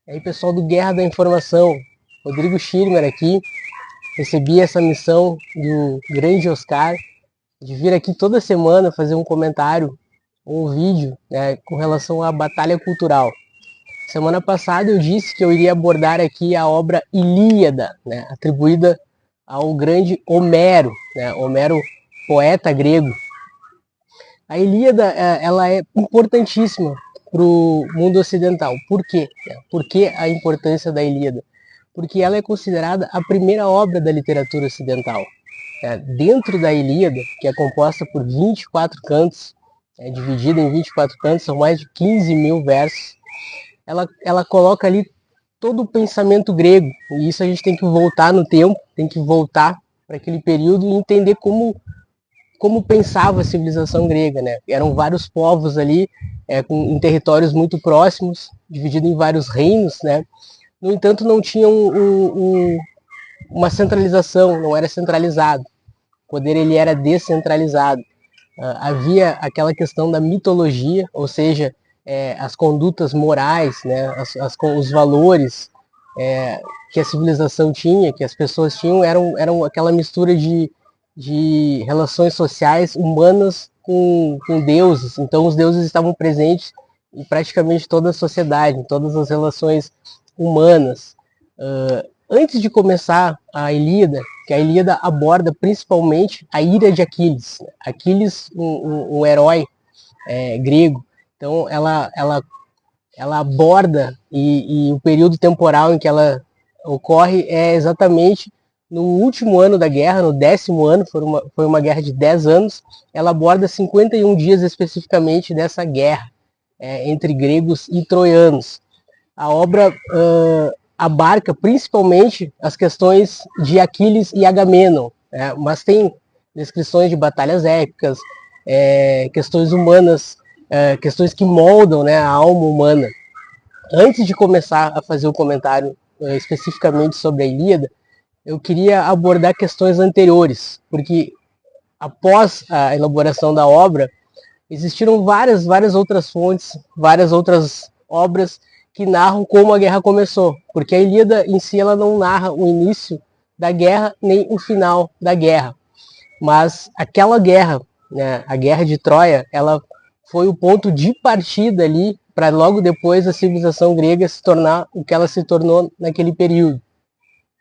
E aí, pessoal do Guerra da Informação, Rodrigo Schirmer aqui. Recebi essa missão do grande Oscar de vir aqui toda semana fazer um comentário ou um vídeo, né, com relação à batalha cultural. Semana passada eu disse que eu iria abordar aqui a obra Ilíada, né, atribuída ao grande Homero, né, Homero, poeta grego. A Ilíada, ela é importantíssima para o mundo ocidental. Por quê? Por que a importância da Ilíada? Porque ela é considerada a primeira obra da literatura ocidental. Dentro da Ilíada, que é composta por 24 cantos, dividida em 24 cantos, são mais de 15 mil versos, ela coloca ali todo o pensamento grego. E isso a gente tem que voltar no tempo, tem que voltar para aquele período e entender como pensava a civilização grega, né? Eram vários povos ali, em territórios muito próximos, divididos em vários reinos, né? No entanto, não tinham uma centralização, não era centralizado. O poder ele era descentralizado. Havia aquela questão da mitologia, ou seja, as condutas morais, né? Os valores que a civilização tinha, que as pessoas tinham, eram aquela mistura de relações sociais humanas com deuses. Então, os deuses estavam presentes em praticamente toda a sociedade, em todas as relações humanas. Antes de começar a Ilíada, que a Ilíada aborda principalmente a ira de Aquiles. Aquiles, um herói grego. Então, ela aborda e o período temporal em que ela ocorre é exatamente no último ano da guerra, no 10º ano, foi uma guerra de 10 anos, ela aborda 51 dias especificamente dessa guerra entre gregos e troianos. A obra abarca principalmente as questões de Aquiles e Agamemnon, mas tem descrições de batalhas épicas, questões humanas, questões que moldam, né, a alma humana. Antes de começar a fazer o comentário especificamente sobre a Ilíada, eu queria abordar questões anteriores, porque após a elaboração da obra, existiram várias outras fontes, várias outras obras que narram como a guerra começou, porque a Ilíada em si ela não narra o início da guerra nem o final da guerra, mas aquela guerra, né, a guerra de Troia, ela foi o ponto de partida ali para logo depois a civilização grega se tornar o que ela se tornou naquele período.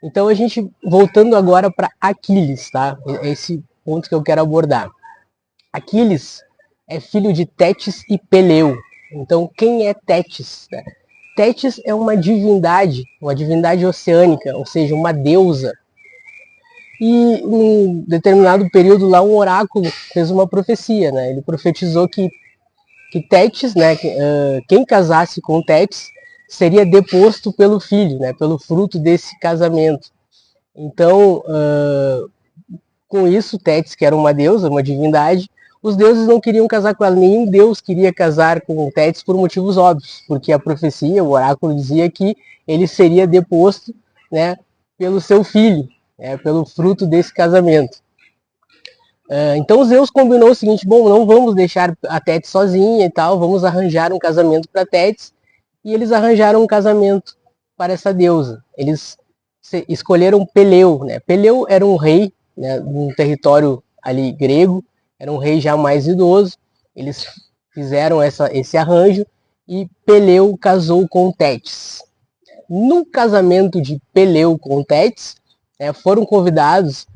Então a gente voltando agora para Aquiles, tá? Esse ponto que eu quero abordar. Aquiles é filho de Tétis e Peleu. Então quem é Tétis? Tétis é uma divindade oceânica, ou seja, uma deusa. E em um determinado período lá um oráculo fez uma profecia, né? Ele profetizou que Tétis, né, quem casasse com Tétis seria deposto pelo filho, né, pelo fruto desse casamento. Então, com isso, Tétis, que era uma deusa, uma divindade, os deuses não queriam casar com ela, nenhum deus queria casar com Tétis por motivos óbvios, porque a profecia, o oráculo dizia que ele seria deposto, né, pelo seu filho, pelo fruto desse casamento. Então Zeus combinou o seguinte: bom, não vamos deixar a Tétis sozinha e tal, vamos arranjar um casamento para Tétis. E eles arranjaram um casamento para essa deusa. Eles escolheram Peleu, né? Peleu era um rei, né, de um território ali grego, era um rei já mais idoso. Eles fizeram esse arranjo e Peleu casou com Tétis. No casamento de Peleu com Tétis, foram convidados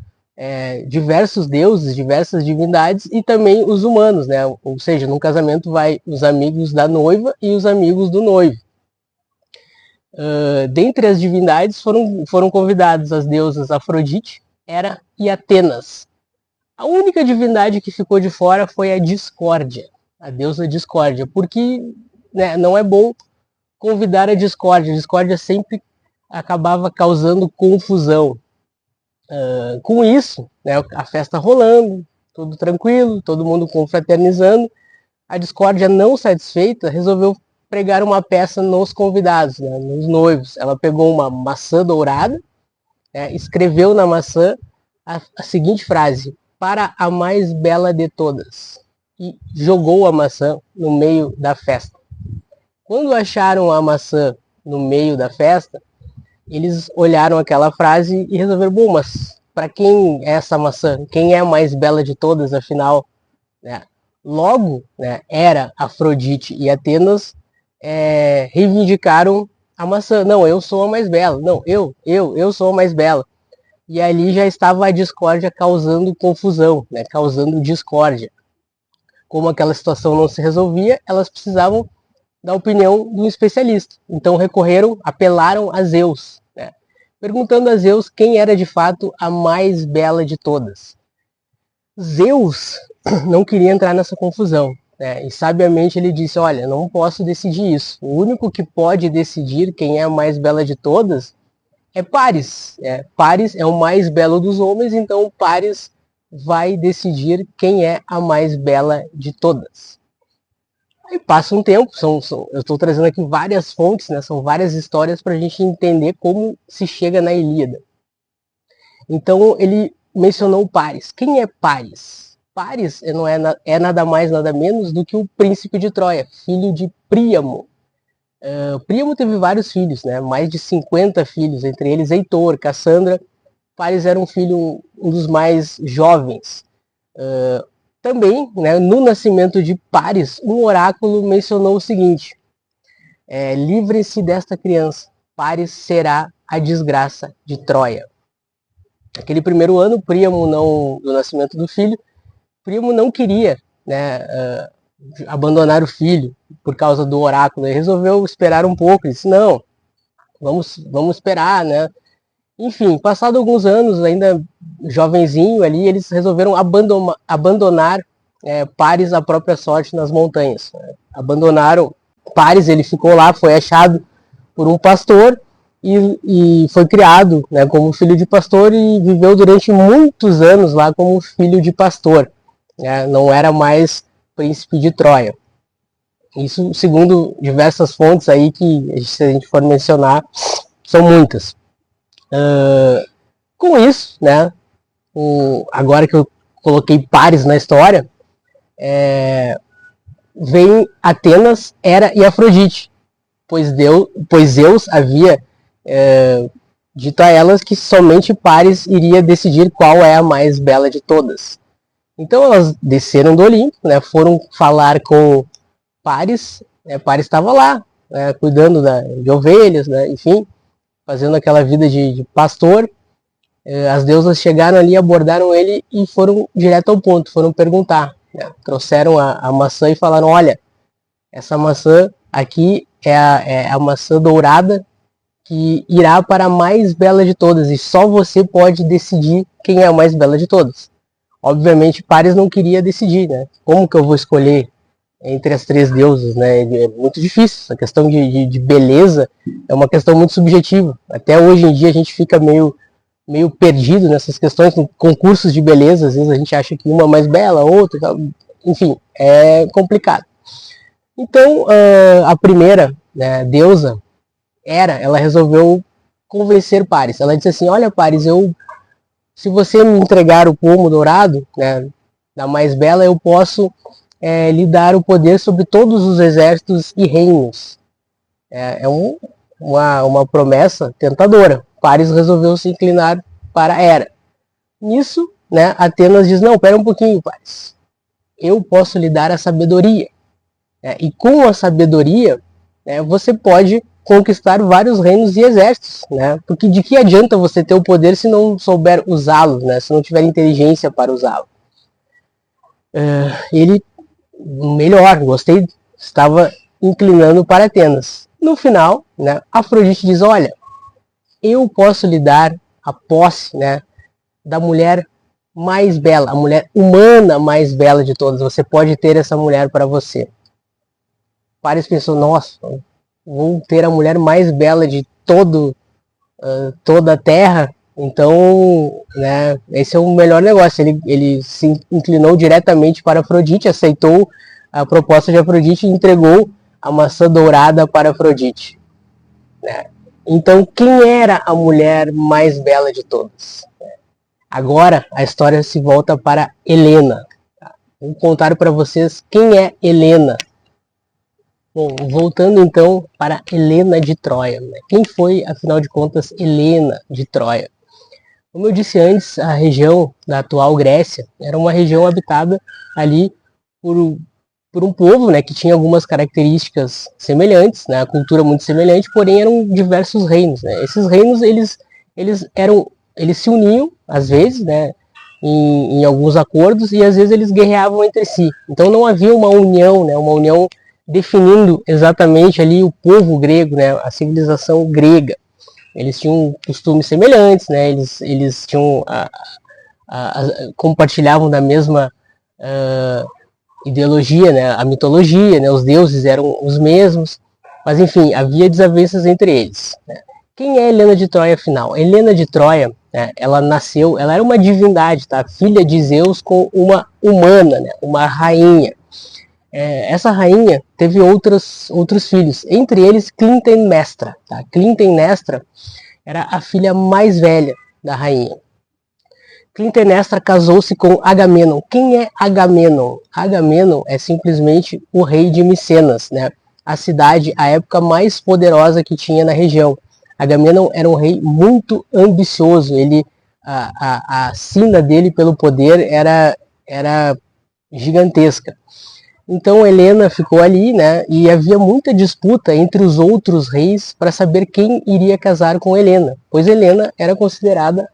diversos deuses, diversas divindades e também os humanos, né? Ou seja, num casamento vai os amigos da noiva e os amigos do noivo. Dentre as divindades foram convidados as deusas Afrodite, Hera e Atenas. A única divindade que ficou de fora foi a Discórdia, a deusa Discórdia, porque, né, não é bom convidar a Discórdia. A Discórdia sempre acabava causando confusão. Com isso, né, a festa rolando, tudo tranquilo, todo mundo confraternizando, a Discórdia, não satisfeita, resolveu pregar uma peça nos convidados, né, nos noivos. Ela pegou uma maçã dourada, escreveu na maçã a seguinte frase: para a mais bela de todas, e jogou a maçã no meio da festa. Quando acharam a maçã no meio da festa, eles olharam aquela frase e resolveram, bom, mas para quem é essa maçã? Quem é a mais bela de todas, afinal? Né? Logo, né, Hera, Afrodite e Atenas reivindicaram a maçã. Não, eu sou a mais bela. Não, eu sou a mais bela. E ali já estava a discórdia causando confusão, né, causando discórdia. Como aquela situação não se resolvia, elas precisavam da opinião de um especialista. Então apelaram a Zeus, né, perguntando a Zeus quem era de fato a mais bela de todas. Zeus não queria entrar nessa confusão, né, e sabiamente ele disse, olha, não posso decidir isso. O único que pode decidir quem é a mais bela de todas é Paris. Paris é o mais belo dos homens, então Paris vai decidir quem é a mais bela de todas. Aí passa um tempo, eu estou trazendo aqui várias fontes, né, são várias histórias para a gente entender como se chega na Ilíada. Então ele mencionou Paris. Quem é Paris? Paris é nada mais, nada menos do que o príncipe de Troia, filho de Príamo. Príamo teve vários filhos, né, mais de 50 filhos, entre eles Heitor, Cassandra. Paris era um filho, um dos mais jovens. Também, né, no nascimento de Paris, um oráculo mencionou o seguinte, livre-se desta criança, Paris será a desgraça de Troia. Aquele primeiro ano, Príamo do nascimento do filho, Príamo não queria, né, abandonar o filho por causa do oráculo. Ele resolveu esperar um pouco, ele disse, não, vamos esperar, né? Enfim, passado alguns anos, ainda jovenzinho ali, eles resolveram abandonar Paris à própria sorte nas montanhas. Abandonaram Paris, ele ficou lá, foi achado por um pastor e foi criado, né, como filho de pastor e viveu durante muitos anos lá como filho de pastor. Não era mais príncipe de Troia. Isso segundo diversas fontes aí que, se a gente for mencionar, são muitas. Com isso, né, agora que eu coloquei Paris na história, vem Atenas, Hera e Afrodite, pois Zeus havia dito a elas que somente Paris iria decidir qual é a mais bela de todas. Então elas desceram do Olimpo, né, foram falar com Paris, Paris estava lá, né, cuidando de ovelhas, né, enfim, fazendo aquela vida de pastor. As deusas chegaram ali, abordaram ele e foram direto ao ponto, foram perguntar. Né? Trouxeram a maçã e falaram, olha, essa maçã aqui é a maçã dourada que irá para a mais bela de todas e só você pode decidir quem é a mais bela de todas. Obviamente Paris não queria decidir, né? Como que eu vou escolher entre as três deusas, né? É muito difícil, a questão de beleza é uma questão muito subjetiva. Até hoje em dia a gente fica meio perdido nessas questões, em concursos de beleza, às vezes a gente acha que uma é mais bela, outra, enfim, é complicado. Então, a primeira, né, deusa, Hera, ela resolveu convencer Paris. Ela disse assim, olha Paris, se você me entregar o pomo dourado, né, da mais bela, eu posso lhe dar o poder sobre todos os exércitos e reinos. Uma promessa tentadora. Paris resolveu se inclinar para Hera. Nisso, né, Atenas diz, não, pera um pouquinho, Paris. Eu posso lhe dar a sabedoria. E com a sabedoria, você pode conquistar vários reinos e exércitos. Né? Porque de que adianta você ter o poder se não souber usá-lo, né? Se não tiver inteligência para usá-lo? Ele, melhor, gostei, estava inclinando para Atenas. No final, né, Afrodite diz, olha, eu posso lhe dar a posse, né, da mulher mais bela, a mulher humana mais bela de todas. Você pode ter essa mulher para você. Paris pensou, nossa, vou ter a mulher mais bela de toda a Terra, então, né, esse é o melhor negócio. Ele se inclinou diretamente para Afrodite, aceitou a proposta de Afrodite e entregou a maçã dourada para Afrodite. Né? Então, quem era a mulher mais bela de todas? Agora, a história se volta para Helena. Vou contar para vocês quem é Helena. Bom, voltando então para Helena de Troia, né? Quem foi, afinal de contas, Helena de Troia? Como eu disse antes, a região da atual Grécia era uma região habitada ali por um povo, né, que tinha algumas características semelhantes, né, a cultura muito semelhante, porém eram diversos reinos, né? Esses reinos eles se uniam às vezes, né, em alguns acordos, e às vezes eles guerreavam entre si. Então não havia uma união, né, uma união definindo exatamente ali o povo grego, né, a civilização grega. Eles tinham costumes semelhantes, né, eles tinham compartilhavam da mesma ideologia, né, a mitologia, né, os deuses eram os mesmos, mas enfim, havia desavenças entre eles, né. Quem é Helena de Troia, afinal? Helena de Troia, né, ela era uma divindade, tá? Filha de Zeus com uma humana, né, uma rainha. Essa rainha teve outros filhos, entre eles Clitemnestra. Tá? Clitemnestra era a filha mais velha da rainha. Clitemnestra casou-se com Agamenon. Quem é Agamenon? Agamenon é simplesmente o rei de Micenas, né? A cidade, a época mais poderosa que tinha na região. Agamenon era um rei muito ambicioso. A sina dele pelo poder era gigantesca. Então Helena ficou ali, né? E havia muita disputa entre os outros reis para saber quem iria casar com Helena, pois Helena era considerada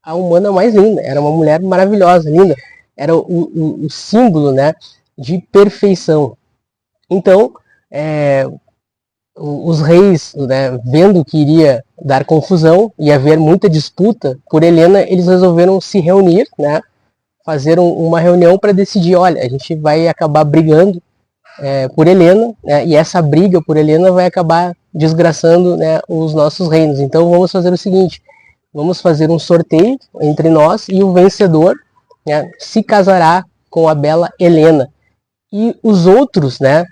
a humana mais linda, era uma mulher maravilhosa, linda, era o símbolo, né, de perfeição. Então, os reis, né, vendo que iria dar confusão e haver muita disputa por Helena, eles resolveram se reunir, né, fazer uma reunião para decidir, olha, a gente vai acabar brigando por Helena, né, e essa briga por Helena vai acabar desgraçando, né, os nossos reinos. Então vamos fazer o seguinte, vamos fazer um sorteio entre nós e o vencedor, né, se casará com a bela Helena. E os outros, né,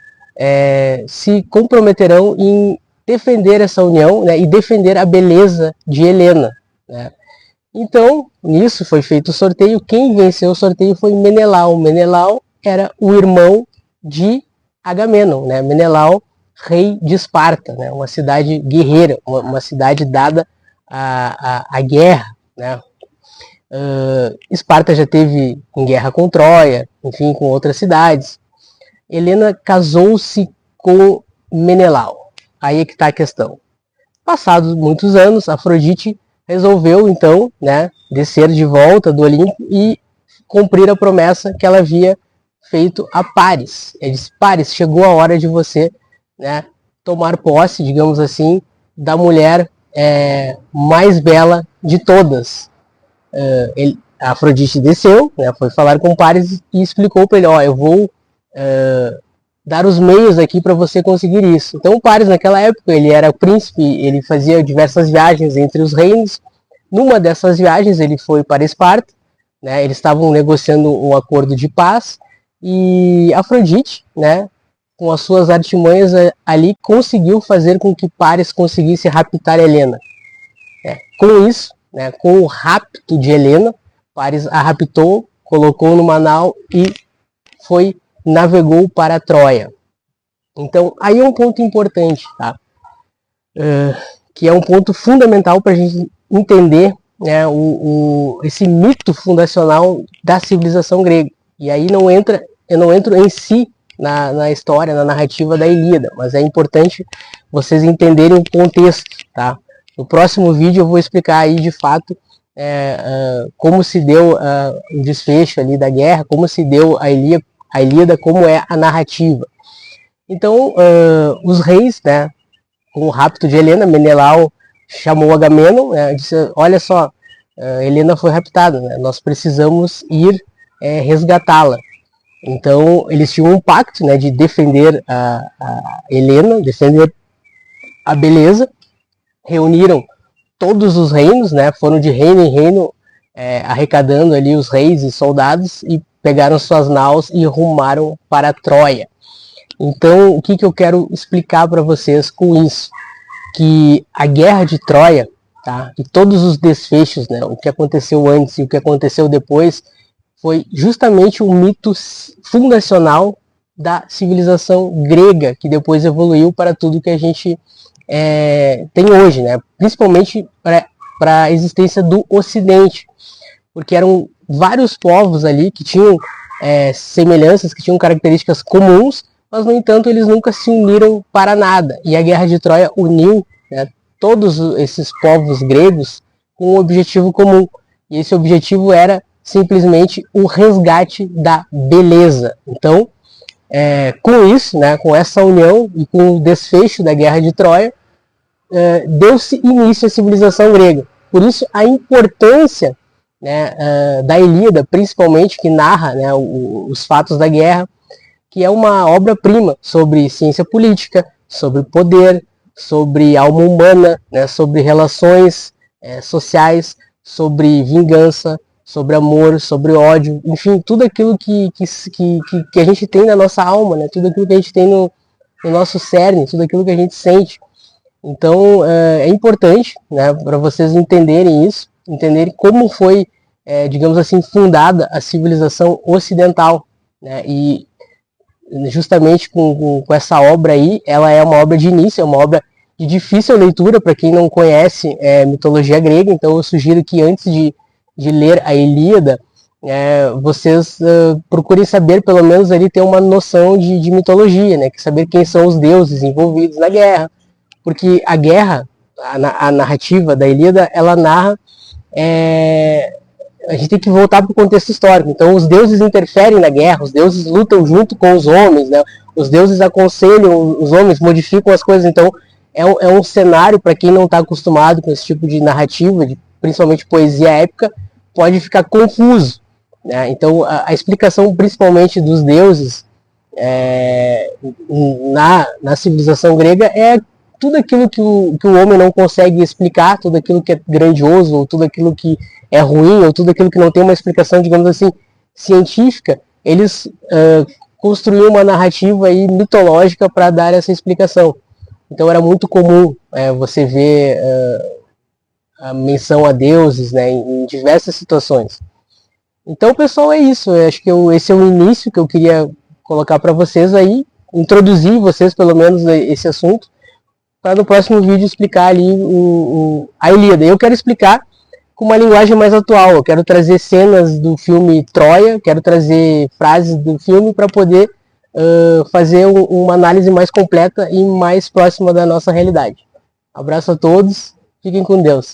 se comprometerão em defender essa união, né, e defender a beleza de Helena, né. Então, nisso foi feito o sorteio. Quem venceu o sorteio foi Menelau. Menelau era o irmão de Agamenon, né? Menelau, rei de Esparta, né? Uma cidade guerreira, uma cidade dada à guerra, né? Esparta já teve em guerra com Troia, enfim, com outras cidades. Helena casou-se com Menelau. Aí é que está a questão. Passados muitos anos, Afrodite resolveu então, né, descer de volta do Olimpo e cumprir a promessa que ela havia feito a Paris. Ele disse: Paris, chegou a hora de você, né, tomar posse, digamos assim, da mulher mais bela de todas. A Afrodite desceu, né, foi falar com Paris e explicou para ele: ó, eu vou dar os meios aqui para você conseguir isso. Então o Paris, naquela época, ele era príncipe, ele fazia diversas viagens entre os reinos. Numa dessas viagens ele foi para Esparta, né, eles estavam negociando um acordo de paz, e Afrodite, né, com as suas artimanhas ali, conseguiu fazer com que Paris conseguisse raptar Helena. Com isso, né, com o rapto de Helena, Paris a raptou, colocou numa nau e navegou para Troia. Então, aí é um ponto importante, tá? Que é um ponto fundamental para a gente entender, né, esse mito fundacional da civilização grega. E aí eu não entro em si na história, na narrativa da Ilíada, mas é importante vocês entenderem o contexto, tá? No próximo vídeo eu vou explicar aí de fato como se deu o desfecho ali da guerra, como se deu a Ilíada, como é a narrativa. Então, os reis, né, com o rapto de Helena, Menelau chamou Agamenon, né, disse: olha só, Helena foi raptada, né, nós precisamos ir resgatá-la. Então, eles tinham um pacto, né, de defender a Helena, defender a beleza. Reuniram todos os reinos, né, foram de reino em reino, arrecadando ali os reis e soldados, e pegaram suas naus e rumaram para Troia. Então, o que eu quero explicar para vocês com isso? Que a guerra de Troia, tá, e todos os desfechos, né, o que aconteceu antes e o que aconteceu depois, foi justamente um mito fundacional da civilização grega, que depois evoluiu para tudo que a gente tem hoje, né? Principalmente para a existência do Ocidente, porque eram vários povos ali que tinham semelhanças, que tinham características comuns, mas no entanto eles nunca se uniram para nada. E a Guerra de Troia uniu, né, todos esses povos gregos com um objetivo comum. E esse objetivo era simplesmente o resgate da beleza. Então, com isso, né, com essa união e com o desfecho da Guerra de Troia, deu-se início à civilização grega. Por isso, a importância, né, da Ilíada, principalmente, que narra, né, os fatos da guerra, que é uma obra-prima sobre ciência política, sobre poder, sobre alma humana, né, sobre relações sociais, sobre vingança, sobre amor, sobre ódio, enfim, tudo aquilo que a gente tem na nossa alma, né, tudo aquilo que a gente tem no nosso cerne, tudo aquilo que a gente sente. Então é importante, né, para vocês entenderem isso, entenderem como foi, digamos assim, fundada a civilização ocidental, né, e justamente com essa obra aí, ela é uma obra de início, é uma obra de difícil leitura para quem não conhece mitologia grega, então eu sugiro que antes de ler a Ilíada, vocês procurem saber, pelo menos ali ter uma noção de mitologia, né, que saber quem são os deuses envolvidos na guerra, porque a guerra, a narrativa da Ilíada, ela narra, a gente tem que voltar para o contexto histórico. Então os deuses interferem na guerra, os deuses lutam junto com os homens, né? Os deuses aconselham os homens, modificam as coisas. Então é um cenário, para quem não está acostumado com esse tipo de narrativa, principalmente poesia épica, pode ficar confuso, né? Então a explicação principalmente dos deuses na civilização grega é tudo aquilo que o homem não consegue explicar, tudo aquilo que é grandioso, ou tudo aquilo que é ruim, ou tudo aquilo que não tem uma explicação, digamos assim, científica, eles construíam uma narrativa aí mitológica para dar essa explicação. Então era muito comum você ver a menção a deuses, né, em diversas situações. Então, pessoal, é isso. Eu acho que esse é o início que eu queria colocar para vocês aí, introduzir vocês, pelo menos, esse assunto, para no próximo vídeo explicar ali a Ilíada. Eu quero explicar com uma linguagem mais atual. Eu quero trazer cenas do filme Troia, quero trazer frases do filme para poder fazer uma análise mais completa e mais próxima da nossa realidade. Abraço a todos, fiquem com Deus.